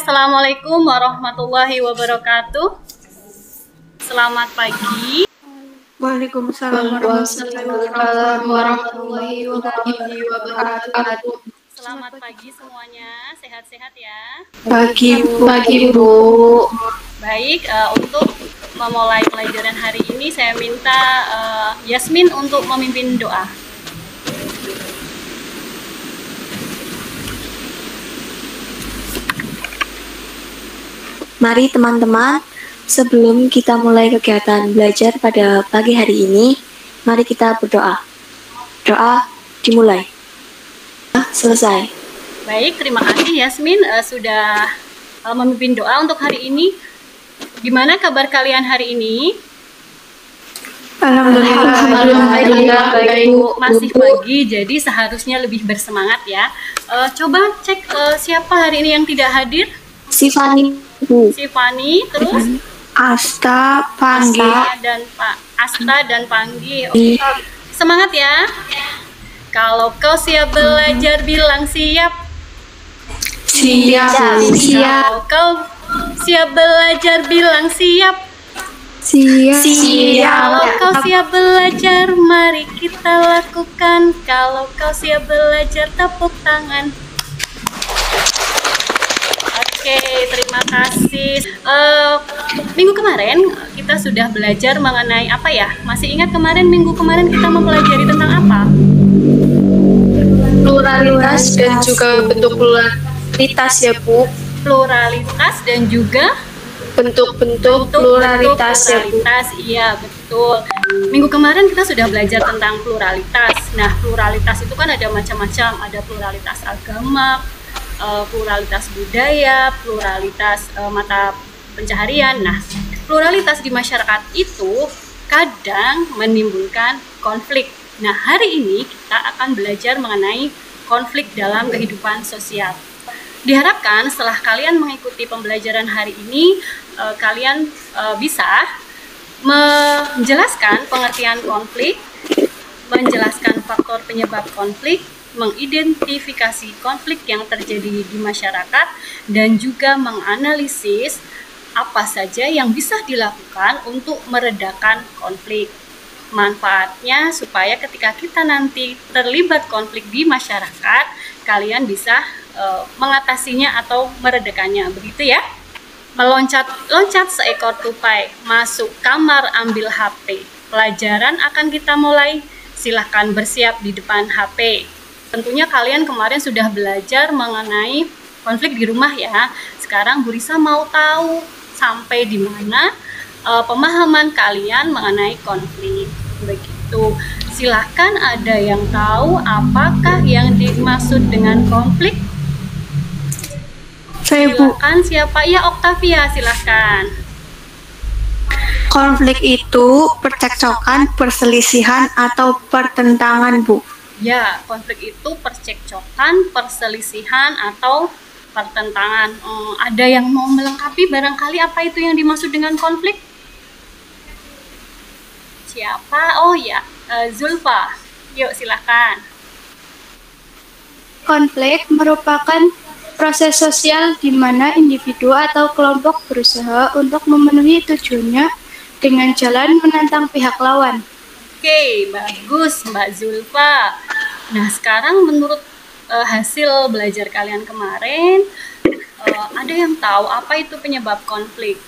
Assalamualaikum warahmatullahi wabarakatuh. Selamat pagi. Waalaikumsalam warahmatullahi wabarakatuh. Selamat pagi semuanya, sehat-sehat ya. Pagi Bu. Baik, untuk memulai pelajaran hari ini saya minta Yasmin untuk memimpin doa. Mari teman-teman, sebelum kita mulai kegiatan belajar pada pagi hari ini, mari kita berdoa. Doa dimulai. Selesai. Baik, terima kasih Yasmin sudah memimpin doa untuk hari ini. Gimana kabar kalian hari ini? Alhamdulillah baik Bu. Masih pagi, jadi seharusnya lebih bersemangat ya. Coba cek siapa hari ini yang tidak hadir. Si Fani Bu. Si Fani, terus Asta, Panggi, Asta dan Panggi. Oke. Semangat ya. Kalau kau siap belajar bilang siap. Siap. Kalau kau siap belajar bilang siap. Siap. Kalau kau siap belajar, mari kita lakukan. Kalau kau siap belajar, tepuk tangan. Oke, terima kasih. Minggu kemarin kita sudah belajar mengenai apa ya? Masih ingat minggu kemarin kita mempelajari tentang apa? Pluralitas dan juga bentuk pluralitas ya Bu. Pluralitas dan juga Bentuk-bentuk pluralitas ya Bu. Iya, betul. Minggu kemarin kita sudah belajar tentang pluralitas. Nah, pluralitas itu kan ada macam-macam. Ada pluralitas agama, pluralitas budaya, pluralitas mata pencaharian. Nah, pluralitas di masyarakat itu kadang menimbulkan konflik. Nah, hari ini kita akan belajar mengenai konflik dalam kehidupan sosial. Diharapkan setelah kalian mengikuti pembelajaran hari ini, kalian bisa menjelaskan pengertian konflik, menjelaskan faktor penyebab konflik, mengidentifikasi konflik yang terjadi di masyarakat, dan juga menganalisis apa saja yang bisa dilakukan untuk meredakan konflik. Manfaatnya supaya ketika kita nanti terlibat konflik di masyarakat, kalian bisa mengatasinya atau meredakannya, begitu ya. Meloncat seekor tupai, masuk kamar ambil HP. Pelajaran akan kita mulai, silahkan bersiap di depan HP. Tentunya kalian kemarin sudah belajar mengenai konflik di rumah ya. Sekarang Bu Risa mau tahu sampai di mana pemahaman kalian mengenai konflik. Begitu. Silahkan, ada yang tahu apakah yang dimaksud dengan konflik? Saya Bu. Silahkan, siapa? Ya, Oktavia, silahkan. Konflik itu percekcokan, perselisihan, atau pertentangan Bu. Ya, konflik itu percekcokan, perselisihan, atau pertentangan. Ada yang mau melengkapi barangkali apa itu yang dimaksud dengan konflik? Siapa? Oh ya, Zulfa. Yuk, silahkan. Konflik merupakan proses sosial di mana individu atau kelompok berusaha untuk memenuhi tujuannya dengan jalan menantang pihak lawan. Oke, bagus Mbak Zulfa. Nah, sekarang menurut hasil belajar kalian kemarin, ada yang tahu apa itu penyebab konflik?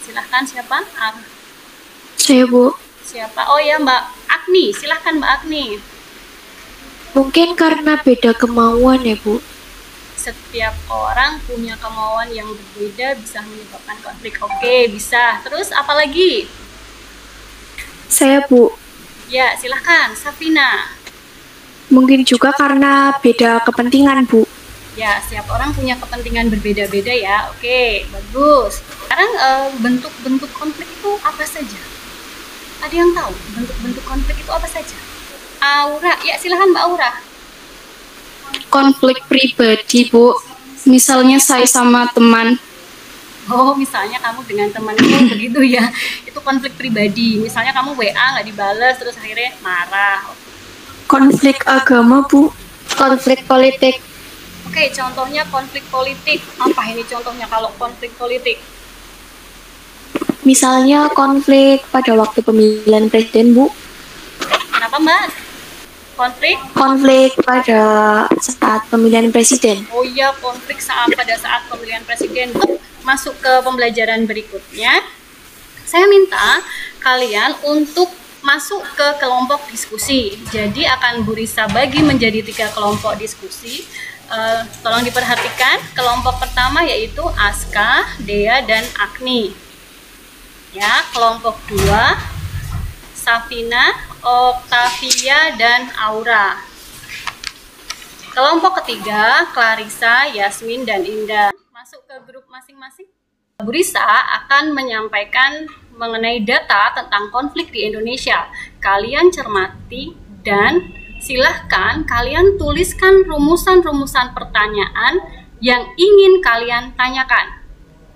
Silahkan, siapa? Saya Bu. Siapa? Oh ya, Mbak Agni. Silahkan Mbak Agni. Mungkin karena beda kemauan ya Bu. Setiap orang punya kemauan yang berbeda bisa menyebabkan konflik. Oke, bisa. Terus apa lagi? Saya Bu. Ya, silahkan Safina. Mungkin juga karena beda kepentingan Bu. Ya, setiap orang punya kepentingan berbeda-beda ya. Oke, bagus. Sekarang bentuk-bentuk konflik itu apa saja? Ada yang tahu bentuk-bentuk konflik itu apa saja? Aura, ya silahkan Mbak Aura. Konflik pribadi Bu, misalnya saya sama teman. Oh, misalnya kamu dengan temanmu begitu ya. Itu konflik pribadi. Misalnya kamu WA nggak dibales, terus akhirnya marah. Konflik agama Bu. Konflik politik. Oke, contohnya konflik politik. Apa ini contohnya kalau konflik politik? Misalnya konflik pada waktu pemilihan presiden, Bu. Kenapa, Mbak? Konflik? Konflik pada saat pemilihan presiden. Oh iya, konflik pada saat pemilihan presiden. Masuk ke pembelajaran berikutnya. Saya minta kalian untuk masuk ke kelompok diskusi. Jadi akan Bu Risa bagi menjadi 3 kelompok diskusi. Tolong diperhatikan. Kelompok pertama yaitu Aska, Dea, dan Agni. Ya, kelompok 2 Safina, Octavia, dan Aura. Kelompok ketiga Clarissa, Yasmin, dan Indah. Masuk ke grup masing-masing. Bu Risa akan menyampaikan mengenai data tentang konflik di Indonesia. Kalian cermati dan silahkan kalian tuliskan rumusan-rumusan pertanyaan yang ingin kalian tanyakan.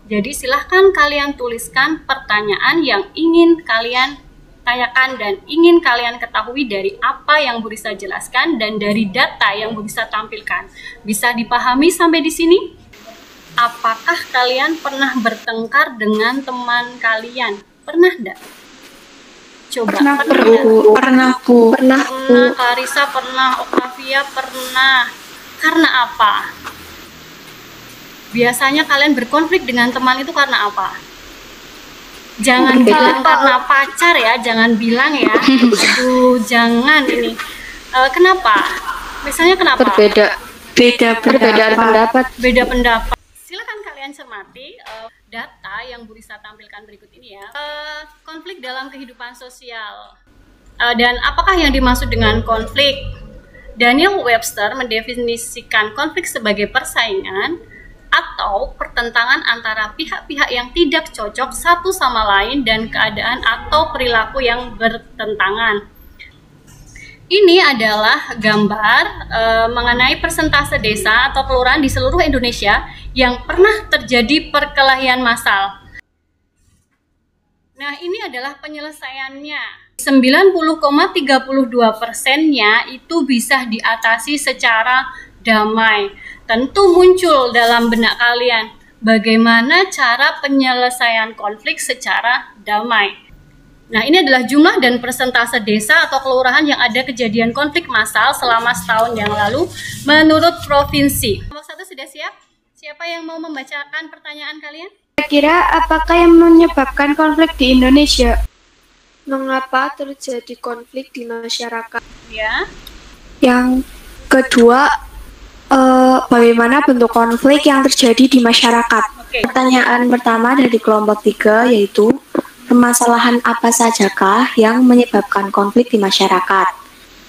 Jadi silahkan kalian tuliskan pertanyaan yang ingin kalian tanyakan dan ingin kalian ketahui dari apa yang Bu Risa jelaskan dan dari data yang Bu Risa tampilkan. Bisa dipahami sampai di sini? Apakah kalian pernah bertengkar dengan teman kalian? Pernah enggak? Coba. Pernah, Bu. Pernah. Clarissa pernah, Octavia pernah. Karena apa? Biasanya kalian berkonflik dengan teman itu karena apa? Jangan bilang karena pacar ya, jangan bilang ya. Jangan ini. Kenapa? Misalnya kenapa? Perbedaan pendapat. Beda pendapat. Silakan kalian cermati data yang Bu Risa tampilkan berikut ini ya. Konflik dalam kehidupan sosial. Dan apakah yang dimaksud dengan konflik? Daniel Webster mendefinisikan konflik sebagai persaingan atau pertentangan antara pihak-pihak yang tidak cocok satu sama lain dan keadaan atau perilaku yang bertentangan. Ini adalah gambar mengenai persentase desa atau kelurahan di seluruh Indonesia yang pernah terjadi perkelahian massal. Nah, ini adalah penyelesaiannya. 90,32%-nya itu bisa diatasi secara damai. Tentu muncul dalam benak kalian bagaimana cara penyelesaian konflik secara damai. Nah, ini adalah jumlah dan persentase desa atau kelurahan yang ada kejadian konflik massal selama setahun yang lalu menurut provinsi. Nomor 1 sudah siap? Siapa yang mau membacakan pertanyaan kalian? Kira-kira apakah yang menyebabkan konflik di Indonesia? Mengapa terjadi konflik di masyarakat? Ya. Yang kedua, bagaimana bentuk konflik yang terjadi di masyarakat? Oke. Pertanyaan pertama dari kelompok 3 yaitu permasalahan apa sajakah yang menyebabkan konflik di masyarakat?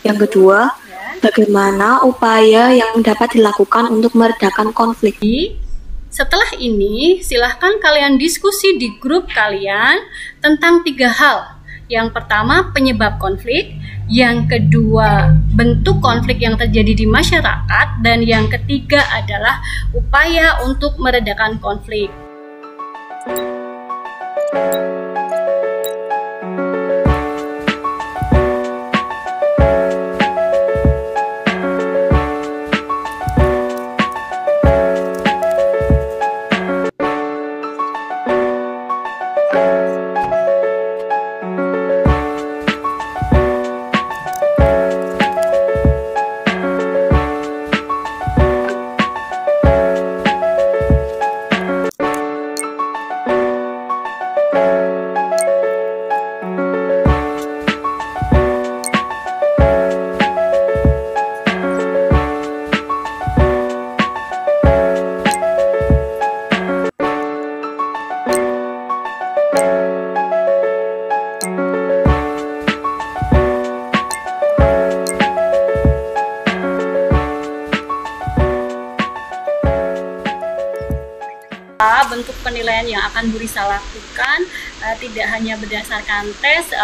Yang kedua, bagaimana upaya yang dapat dilakukan untuk meredakan konflik? Setelah ini, silahkan kalian diskusi di grup kalian tentang 3 hal. Yang pertama, penyebab konflik. Yang kedua, bentuk konflik yang terjadi di masyarakat. Dan yang ketiga adalah upaya untuk meredakan konflik. Bentuk penilaian yang akan Bu Risa lakukan tidak hanya berdasarkan tes,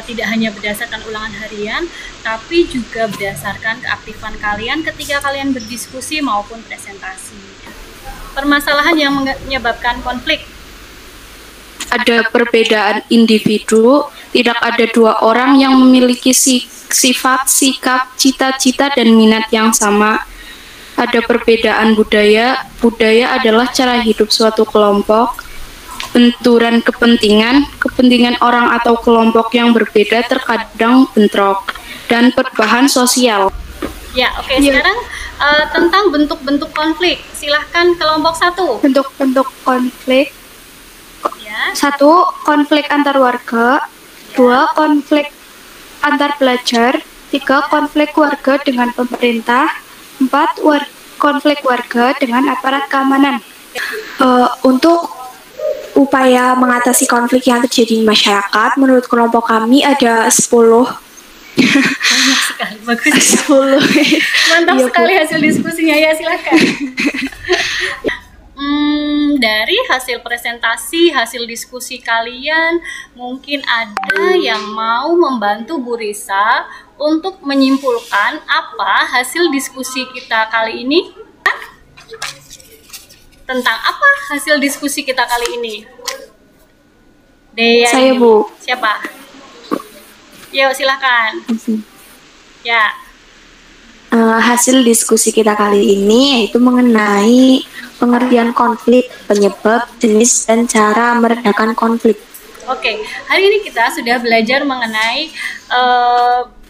tidak hanya berdasarkan ulangan harian, tapi juga berdasarkan keaktifan kalian ketika kalian berdiskusi maupun presentasi. Permasalahan yang menyebabkan konflik. Ada perbedaan individu, tidak ada 2 orang yang memiliki sifat, sikap, cita-cita, dan minat yang sama. ada perbedaan budaya. Budaya adalah cara hidup suatu kelompok. Benturan kepentingan orang atau kelompok yang berbeda terkadang bentrok, dan perubahan sosial. Ya, oke. Sekarang tentang bentuk-bentuk konflik. Silahkan kelompok 1. Bentuk-bentuk konflik. Ya. 1. Konflik antar warga. 2. Konflik antar pelajar. 3. Konflik warga dengan pemerintah. 4. Konflik warga dengan aparat keamanan. Untuk upaya mengatasi konflik yang terjadi di masyarakat, menurut kelompok kami ada 10. Banyak sekali, bagus. 10. Mantap Iya, sekali hasil diskusinya, ya silakan. Dari hasil presentasi, hasil diskusi kalian, mungkin ada yang mau membantu Bu Risa untuk menyimpulkan apa hasil diskusi kita kali ini? Tentang apa hasil diskusi kita kali ini? Dea. Saya, Bu. Siapa? Yuk, silakan. Ya. Hasil diskusi kita kali ini yaitu mengenai pengertian konflik, penyebab, jenis, dan cara meredakan konflik. Oke, hari ini kita sudah belajar mengenai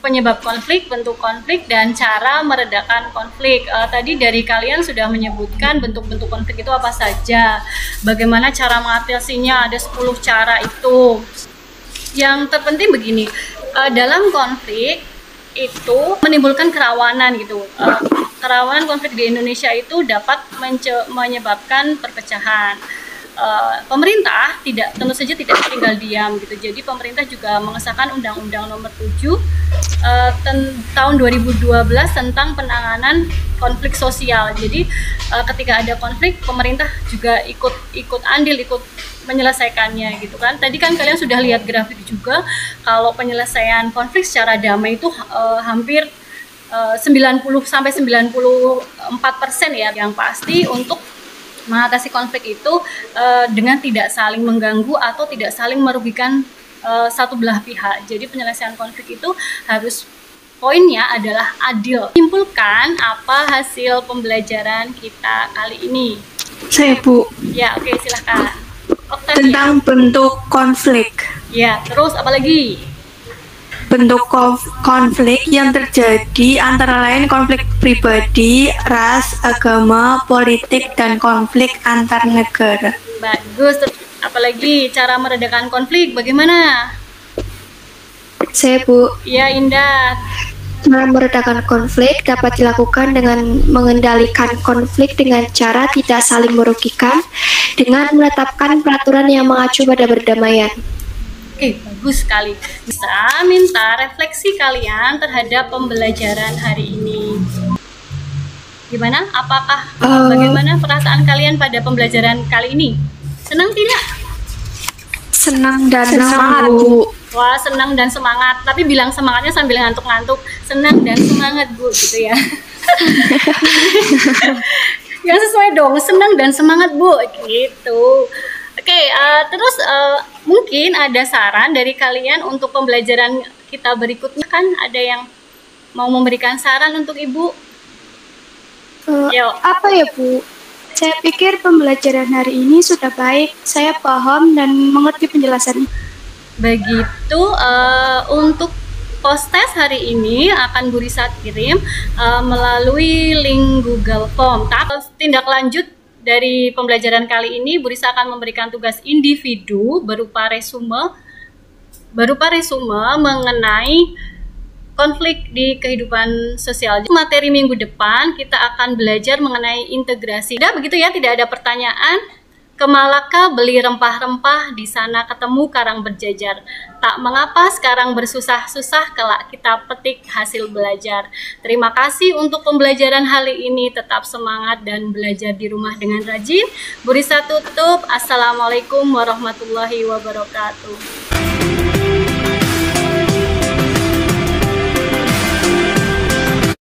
penyebab konflik, bentuk konflik, dan cara meredakan konflik. Tadi dari kalian sudah menyebutkan bentuk-bentuk konflik itu apa saja, bagaimana cara mengatasinya, ada 10 cara itu. Yang terpenting begini, dalam konflik itu menimbulkan kerawanan gitu. Kerawanan konflik di Indonesia itu dapat menyebabkan perpecahan. Pemerintah tentu saja tidak tinggal diam gitu. Jadi pemerintah juga mengesahkan Undang-Undang Nomor 7 tahun 2012 tentang penanganan konflik sosial. Jadi ketika ada konflik, pemerintah juga ikut andil, ikut menyelesaikannya gitu kan. Tadi kan kalian sudah lihat grafik juga kalau penyelesaian konflik secara damai itu hampir 90-94% ya. Yang pasti untuk mengatasi konflik itu dengan tidak saling mengganggu atau tidak saling merugikan satu belah pihak. Jadi penyelesaian konflik itu harus poinnya adalah adil. Simpulkan apa hasil pembelajaran kita kali ini? Saya, Bu. Ya, oke, silahkan. Octavia. Tentang bentuk konflik. Ya, terus apa lagi? Bentuk konflik yang terjadi antara lain konflik pribadi, ras, agama, politik, dan konflik antar negara. Bagus. Terus apalagi cara meredakan konflik? Bagaimana? Saya, Bu. Ya, Indah. Cara meredakan konflik dapat dilakukan dengan mengendalikan konflik dengan cara tidak saling merugikan, dengan menetapkan peraturan yang mengacu pada perdamaian. Oke, bagus sekali. Bisa minta refleksi kalian terhadap pembelajaran hari ini. Gimana? Bagaimana perasaan kalian pada pembelajaran kali ini? Senang tidak? Senang dan Senang, semangat, Bu. Wah, senang dan semangat. Tapi bilang semangatnya sambil ngantuk-ngantuk. Senang dan semangat, Bu, gitu ya. Yang sesuai dong, senang dan semangat, Bu, gitu. Oke, terus mungkin ada saran dari kalian untuk pembelajaran kita berikutnya, kan ada yang mau memberikan saran untuk Ibu? Apa ya, Bu? Saya pikir pembelajaran hari ini sudah baik. Saya paham dan mengerti penjelasannya. Begitu. Untuk post-test hari ini akan Bu Risa kirim melalui link Google Form. Tindak lanjut dari pembelajaran kali ini, Bu Risa akan memberikan tugas individu berupa resume mengenai konflik di kehidupan sosial. Materi minggu depan kita akan belajar mengenai integrasi. Begitu ya, tidak ada pertanyaan. Ke Malaka beli rempah-rempah, di sana ketemu karang berjajar. Tak mengapa sekarang bersusah-susah, kelak kita petik hasil belajar. Terima kasih untuk pembelajaran hari ini. Tetap semangat dan belajar di rumah dengan rajin. Bu Risa tutup. Assalamualaikum warahmatullahi wabarakatuh.